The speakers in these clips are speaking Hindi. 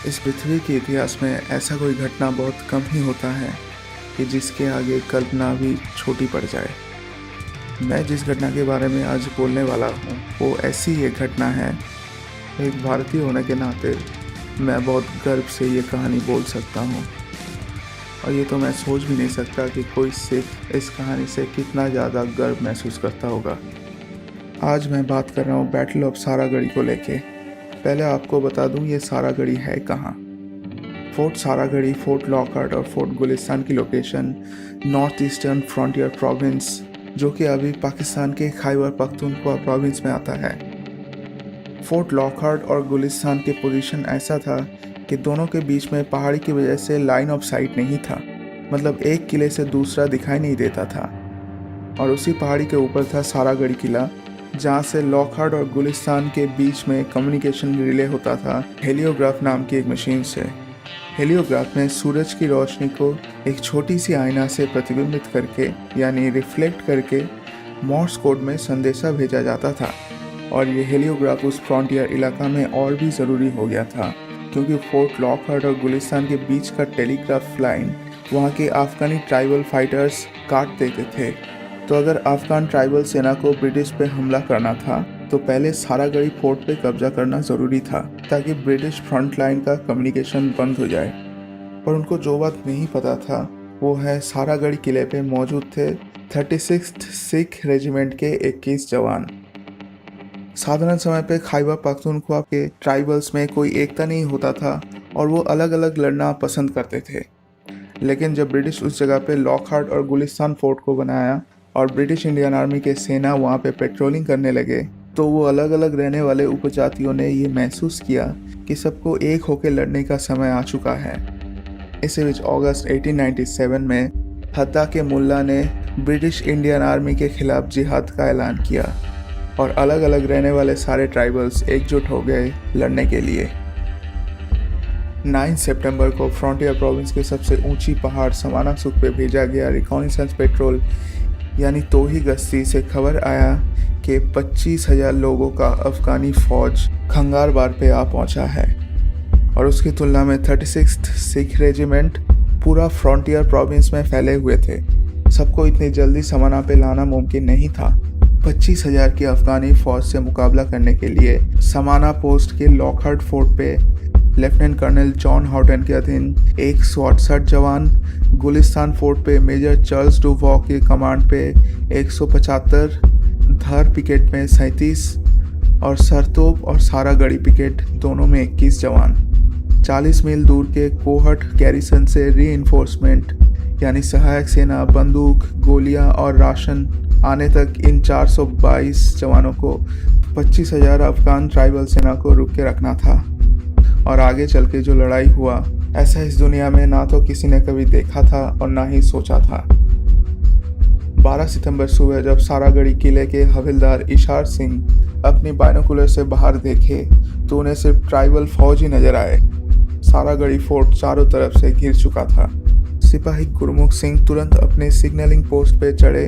इस पृथ्वी के इतिहास में ऐसा कोई घटना बहुत कम ही होता है कि जिसके आगे कल्पना भी छोटी पड़ जाए। मैं जिस घटना के बारे में आज बोलने वाला हूँ वो ऐसी एक घटना है। एक भारतीय होने के नाते मैं बहुत गर्व से ये कहानी बोल सकता हूँ, और ये तो मैं सोच भी नहीं सकता कि कोई सिख इस कहानी से कितना ज़्यादा गर्व महसूस करता होगा। आज मैं बात कर रहा हूँ बैटल ऑफ सारागढ़ी को लेके। पहले आपको बता दूँ ये सारागढ़ी है कहाँ। फोर्ट सारागढ़ी, फोर्ट लॉकहार्ट और फोर्ट गुलिस्तान की location north eastern frontier province, जो कि अभी पाकिस्तान के खैबर पख्तूनख्वा प्रोविंस में आता है। फोर्ट लॉकहार्ट और गुलिस्तान के पोजीशन ऐसा था कि दोनों के बीच में पहाड़ी की वजह से लाइन ऑफ साइट नहीं था, मतलब एक किले से दूसरा दिखाई नहीं देता था। और उसी पहाड़ी के ऊपर था सारागढ़ी किला, जहाँ से लॉकहार्ट और गुलिस्तान के बीच में कम्युनिकेशन रिले होता था हेलियोग्राफ नाम की एक मशीन से। हेलियोग्राफ में सूरज की रोशनी को एक छोटी सी आईना से प्रतिबिंबित करके यानी रिफ्लेक्ट करके मॉर्स कोड में संदेशा भेजा जाता था। और ये हेलियोग्राफ उस फ्रंटियर इलाका में और भी ज़रूरी हो गया था, क्योंकि फोर्ट लॉकहार्ट और गुलिस्तान के बीच का टेलीग्राफ लाइन वहाँ के अफगानी ट्राइबल फाइटर्स काट देते थे। तो अगर अफगान ट्राइबल सेना को ब्रिटिश पे हमला करना था तो पहले सारागढ़ी फोर्ट पे कब्जा करना ज़रूरी था, ताकि ब्रिटिश फ्रंट लाइन का कम्युनिकेशन बंद हो जाए। पर उनको जो बात नहीं पता था वो है सारागढ़ी किले पे मौजूद थे 36th सिख रेजिमेंट के 21 जवान। साधारण समय पे खैबर पख्तूनख्वा के ट्राइबल्स में कोई एकता नहीं होता था और वो अलग अलग लड़ना पसंद करते थे। लेकिन जब ब्रिटिश उस जगह पे लॉकहार्ट और गुलिस्तान फोर्ट को बनाया और ब्रिटिश इंडियन आर्मी के सेना वहाँ पे पेट्रोलिंग करने लगे, तो वो अलग अलग रहने वाले उपजातियों ने ये महसूस किया कि सबको एक होकर लड़ने का समय आ चुका है। इसी बीच अगस्त 1897 में हत्ता के मुल्ला ने ब्रिटिश इंडियन आर्मी के खिलाफ जिहाद का ऐलान किया और अलग अलग रहने वाले सारे ट्राइबल्स एकजुट हो गए लड़ने के लिए। 9 सितंबर को फ्रंटियर प्रोविंस के सबसे ऊंची पहाड़ समाना सुख पे भेजा गया रिकॉनिसेंस पेट्रोल यानी तोही गश्ती से खबर आया कि 25,000 लोगों का अफगानी फौज खंगारबार पे आ पहुंचा है। और उसकी तुलना में 36th सिख रेजिमेंट पूरा फ्रंटियर प्रोविंस में फैले हुए थे। सबको इतनी जल्दी समाना पे लाना मुमकिन नहीं था। 25,000 की अफगानी फौज से मुकाबला करने के लिए समाना पोस्ट के लॉकहार्ट फोर्ट पे लेफ्टिनेंट कर्नल जॉन हॉटन के अधीन 168 जवान, गुलिस्तान फोर्ट पे मेजर चार्ल्स डुवॉ के कमांड पे 175, धर पिकेट में 37 और सरतोप और सारागढ़ी पिकेट दोनों में 21 जवान। 40 मील दूर के कोहट गैरिसन से रीइंफोर्समेंट यानी सहायक सेना, बंदूक, गोलियां और राशन आने तक इन 422 जवानों को 25,000 अफगान ट्राइबल सेना को रुक के रखना था। और आगे चल के जो लड़ाई हुआ, ऐसा इस दुनिया में ना तो किसी ने कभी देखा था और ना ही सोचा था। 12 सितंबर सुबह जब सारागढ़ी किले के हवलदार इशार सिंह अपनी बाइनोकुलर से बाहर देखे तो उन्हें सिर्फ ट्राइबल फौज ही नजर आए। सारागढ़ी फोर्ट चारों तरफ से घिर चुका था। सिपाही गुरमुख सिंह तुरंत अपने सिग्नलिंग पोस्ट पे चढ़े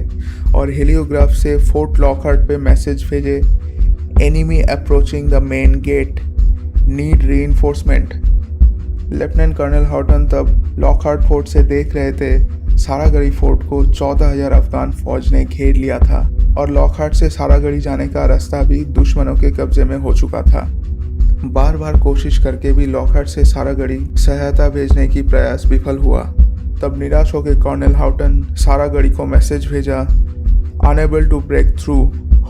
और हेलियोग्राफ से फोर्ट लॉकहार्ट पे मैसेज भेजे, enemy approaching the main gate, need reinforcement. Lieutenant colonel Haughton तब लॉकहार्ट फोर्ट से देख रहे थे सारागढ़ी फोर्ट को 14,000 अफगान फौज ने घेर लिया था और लॉकहार्ट से सारागढ़ी जाने का रास्ता भी दुश्मनों के कब्जे में हो चुका था। बार बार कोशिश करके भी लॉकहार्ट से सारागढ़ी सहायता भेजने की प्रयास विफल हुआ। तब निराश होकर कर्नल हॉटन सारागढ़ी को मैसेज भेजा, unable to break through,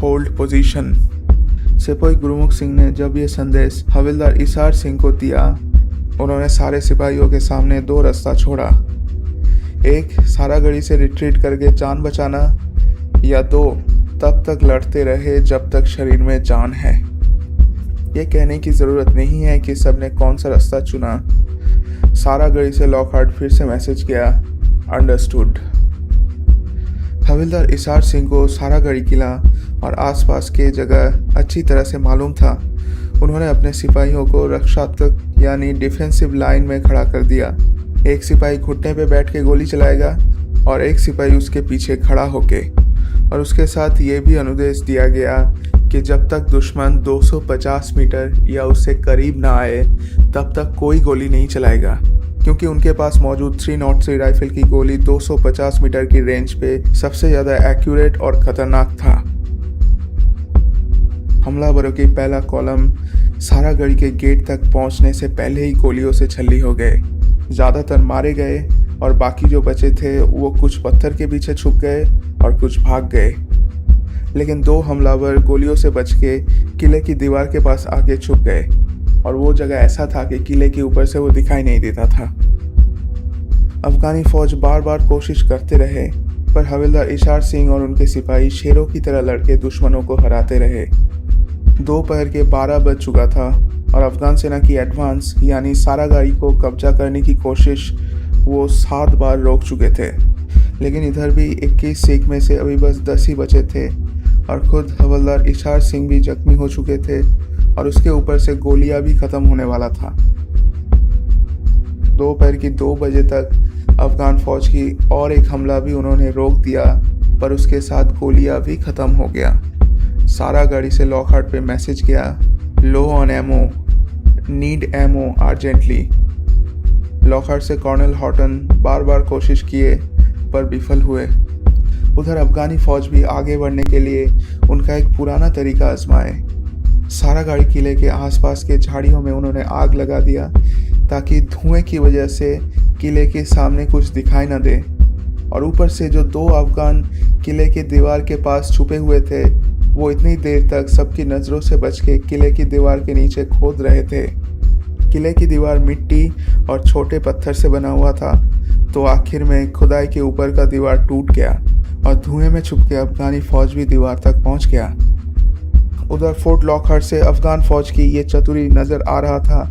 hold position. सिपाही गुरमुख सिंह ने जब ये संदेश हवलदार इशार सिंह को दिया, उन्होंने सारे सिपाहियों के सामने दो रास्ता छोड़ा। एक, सारागढ़ी से रिट्रीट करके जान बचाना, या दो, तब तक लड़ते रहे जब तक शरीर में जान है। ये कहने की ज़रूरत नहीं है कि सबने कौन सा रास्ता चुना। सारागढ़ी से लॉकहार्ट फिर से मैसेज गया, अंडरस्टूड। हवलदार इशार सिंह को सारागढ़ी किला और आसपास के जगह अच्छी तरह से मालूम था। उन्होंने अपने सिपाहियों को रक्षात्मक यानी डिफेंसिव लाइन में खड़ा कर दिया। एक सिपाही घुटने पे बैठ के गोली चलाएगा और एक सिपाही उसके पीछे खड़ा होके। और उसके साथ ये भी अनुदेश दिया गया कि जब तक दुश्मन 250 मीटर या उससे करीब ना आए तब तक कोई गोली नहीं चलाएगा, क्योंकि उनके पास मौजूद 303 राइफल की गोली 250 मीटर की रेंज पे सबसे ज़्यादा एक्यूरेट और खतरनाक था। हमलावरों की पहला कॉलम सारागढ़ी के गेट तक पहुंचने से पहले ही गोलियों से छल्ली हो गए। ज़्यादातर मारे गए और बाकी जो बचे थे वो कुछ पत्थर के पीछे छुप गए और कुछ भाग गए। लेकिन 2 हमलावर गोलियों से बच के किले की दीवार के पास आके छुप गए और वो जगह ऐसा था कि किले के ऊपर से वो दिखाई नहीं देता था। अफगानी फौज बार बार कोशिश करते रहे, पर हवलदार इशार सिंह और उनके सिपाही शेरों की तरह लड़के दुश्मनों को हराते रहे। दोपहर के 12 बज चुका था और अफगान सेना की एडवांस यानी सारागढ़ी को कब्जा करने की कोशिश वो 7 बार रोक चुके थे। लेकिन इधर भी 21 सिख में से अभी बस 10 ही बचे थे और खुद हवलदार इशार सिंह भी जख्मी हो चुके थे और उसके ऊपर से गोलियां भी खत्म होने वाला था। दोपहर की 2 बजे तक अफगान फौज की और एक हमला भी उन्होंने रोक दिया, पर उसके साथ गोलियां भी खत्म हो गया। सारागढ़ी से लॉकहार्ट पे मैसेज गया, low on ammo, need ammo urgently. Lockhart से कर्नल हॉटन बार बार कोशिश किए पर विफल हुए। उधर अफगानी फौज भी आगे बढ़ने के लिए उनका एक पुराना तरीका आजमाए। सारागढ़ी किले के आसपास के झाड़ियों में उन्होंने आग लगा दिया ताकि धुएं की वजह से किले के सामने कुछ दिखाई न दे, और ऊपर से जो 2 अफगान किले की दीवार के पास छुपे हुए थे वो इतनी देर तक सबकी नज़रों से बच के किले की दीवार के नीचे खोद रहे थे। किले की दीवार मिट्टी और छोटे पत्थर से बना हुआ था, तो आखिर में खुदाई के ऊपर का दीवार टूट गया और धुएं में छुप के अफगानी फौज भी दीवार तक पहुंच गया। उधर फोर्ट लॉकहार्ट से अफगान फौज की ये चतुरी नज़र आ रहा था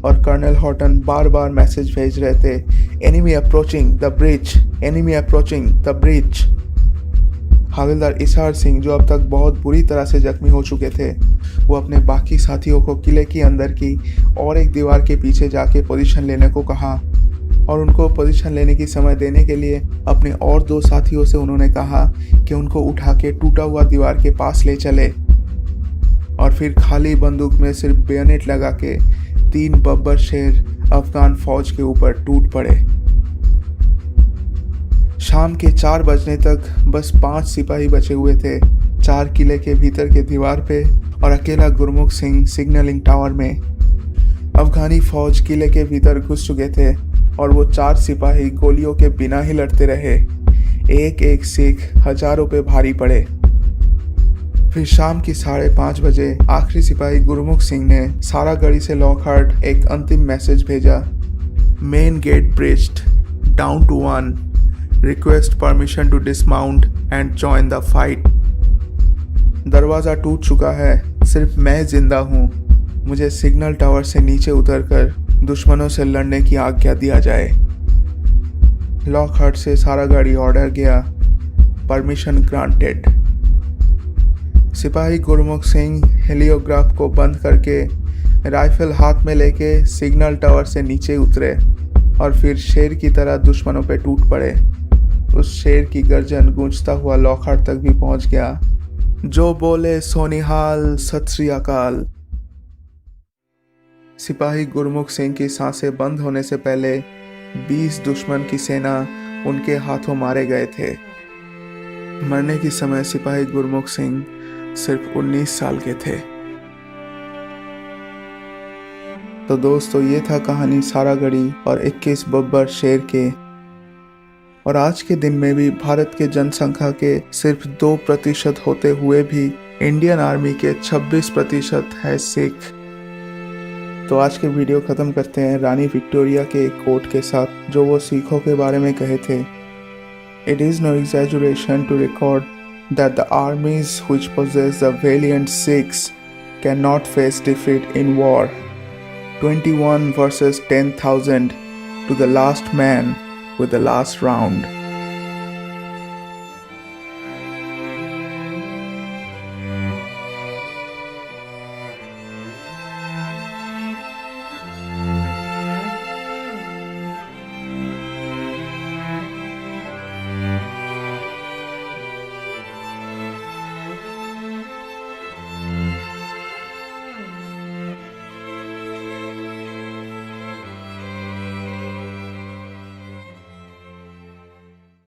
और कर्नल हॉटन बार बार मैसेज भेज रहे थे, enemy approaching the bridge, enemy approaching the bridge. हवलदार इशार सिंह, जो अब तक बहुत बुरी तरह से जख्मी हो चुके थे, वो अपने बाकी साथियों को किले के अंदर की और एक दीवार के पीछे जाके पोजीशन लेने को कहा और उनको पोजीशन लेने की समय देने के लिए अपने और 2 साथियों से उन्होंने कहा कि उनको उठा के टूटा हुआ दीवार के पास ले चले, और फिर खाली बंदूक में सिर्फ बेयनेट लगा के 3 बब्बर शेर अफगान फौज के ऊपर टूट पड़े। शाम के 4 बजने तक बस 5 सिपाही बचे हुए थे, 4 किले के भीतर के दीवार पे और अकेला गुरमुख सिंह सिग्नलिंग टावर में। अफगानी फौज किले के भीतर घुस चुके थे और वो 4 सिपाही गोलियों के बिना ही लड़ते रहे। एक एक सिख हजारों पे भारी पड़े। फिर शाम की 5:30 बजे आखिरी सिपाही गुरमुख सिंह ने सारागढ़ी से लॉकहार्ट एक अंतिम मैसेज भेजा, main gate breached, down to 1, request permission to dismount and join the fight. दरवाज़ा टूट चुका है, सिर्फ मैं जिंदा हूँ, मुझे सिग्नल टावर से नीचे उतरकर दुश्मनों से लड़ने की आज्ञा दिया जाए। लॉकहार्ट से सारागढ़ी ऑर्डर गया, परमिशन ग्रांटेड। सिपाही गुरमुख सिंह हेलियोग्राफ को बंद करके राइफल हाथ में लेके सिग्नल टावर से नीचे उतरे और फिर शेर की तरह दुश्मनों पे टूट पड़े। उस शेर की गर्जन गूंजता हुआ लॉकहार्ट तक भी पहुंच गया, जो बोले सोनिहाल सत श्री अकाल। सिपाही गुरमुख सिंह की सांसें बंद होने से पहले 20 दुश्मन की सेना उनके हाथों मारे गए थे। मरने के समय सिपाही गुरमुख सिंह सिर्फ 19 साल के थे। तो दोस्तों, ये था कहानी सारागढ़ी और 21 बब्बर शेर के। और आज के दिन में भी भारत के जनसंख्या के सिर्फ 2% होते हुए भी इंडियन आर्मी के 26% है सिख। तो आज के वीडियो ख़त्म करते हैं रानी विक्टोरिया के एक कोट के साथ, जो वो सिखों के बारे में कहे थे। It is no exaggeration to record that the armies which possess the valiant Sikhs cannot face defeat in war. 21 versus 10,000 to the last man with the last round.